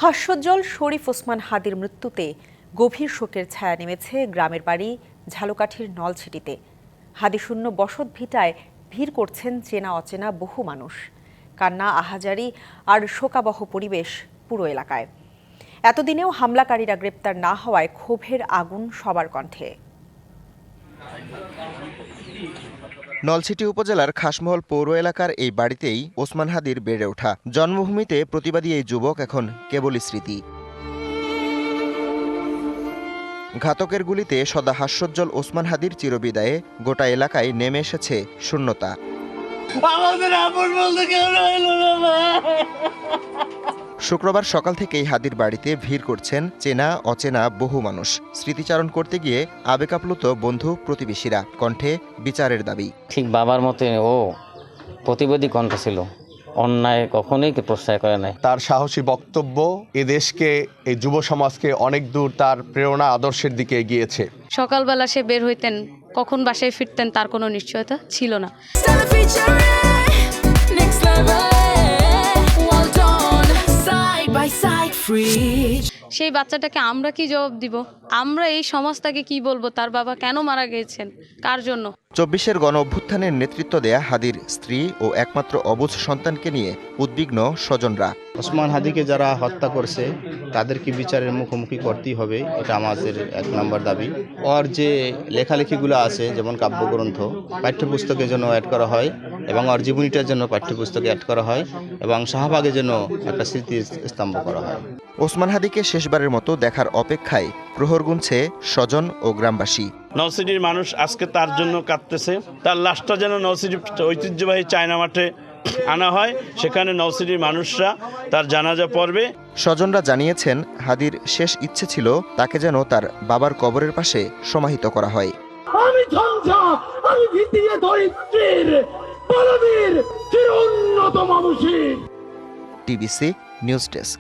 হাস্যোজ্জ্বল শরীফ ওসমান হাদির মৃত্যুতে গভীর শোকের ছায়া নেমেছে গ্রামের বাড়ি ঝালকাঠির নলছিটিতে। হাদিশূন্য বসত ভিটায় ভিড় করছেন চেনা অচেনা বহু মানুষ। কান্না, আহাজারি আর শোকাবহ পরিবেশ পুরো এলাকায়। এতদিনেও হামলাকারীরা গ্রেপ্তার না হওয়ায় ক্ষোভের আগুন সবার কণ্ঠে। নলছিটি উপজেলার খাসমহল পৌর এলাকার এই বাড়িতেই ওসমান হাদির বেড়ে ওঠা। জন্মভূমিতে প্রতিবাদী এই যুবক এখন কেবলই স্মৃতি। ঘাতকের গুলিতে সদা হাস্যোজ্জ্বল ওসমান হাদির চিরবিদায়ে গোটা এলাকায় নেমে এসেছে শূন্যতা। শুক্রবার সকাল থেকেই হাদির বাড়িতে ভিড় করছেন চেনা অচেনা বহু মানুষ। স্মৃতিচারণ করতে গিয়ে আবেগাপ্লুত বন্ধু প্রতিবেশীরা, কণ্ঠে বিচারের দাবি। ঠিক বাবার মতে ও প্রতিবাদী কণ্ঠ ছিল, অন্যায় কখনোই প্রশ্রয় করে নাই। তার সাহসী বক্তব্য এ দেশকে, এই যুব সমাজকে অনেক দূর তার প্রেরণা আদর্শের দিকে এগিয়েছে। সকালবেলা সে বের হইতেন, কখন বাসায় ফিরতেন তার কোনো নিশ্চয়তা ছিল না। সেই বাচ্চাটাকে আমরা কি জবাব দিব? আমরা এই সমাজটাকে কি বলবো? তার বাবা কেন মারা গিয়েছেন, কার জন্য? ২৪-এর গণ অভ্যুত্থানের নেতৃত্ব দেয়া হাদির স্ত্রী ও একমাত্র অবুঝ সন্তানকে নিয়ে উদ্বিগ্ন স্বজনরা। ওসমান হাদিকে যারা হত্যা করছে তাদেরকে বিচারের মুখোমুখি করতেই হবে, এটা আমাদের ১ নম্বর দাবি। ওর যে লেখালেখিগুলো আছে, যেমন কাব্যগ্রন্থ, পাঠ্যপুস্তকের জন্য অ্যাড করা হয় এবং ওর জীবনীটার জন্য পাঠ্যপুস্তকে অ্যাড করা হয় এবং শাহবাগের জন্য একটা স্মৃতিস্তম্ভ করা হয়। ওসমান হাদিকে শেষবারের মতো দেখার অপেক্ষায় প্রহর গুনছে স্বজন ও গ্রামবাসী। নলছিটির মানুষ আজকে তার জন্য কাঁদতেছে। তার লাশটা যেন নলছিটির ঐতিহ্যবাহী চায়না মাঠে আনা হয়, সেখানে নলছিটির মানুষরা তার জানাজা পড়বে। স্বজনরা জানিয়েছেন, হাদির শেষ ইচ্ছে ছিল তাকে যেন তার বাবার কবরের পাশে সমাহিত করা হয়। আমি ঝঞ্ঝা, আমি ভিতিয়ে দরিদ্রের বলবীর চির উন্নত মানুষের। TBC news desk.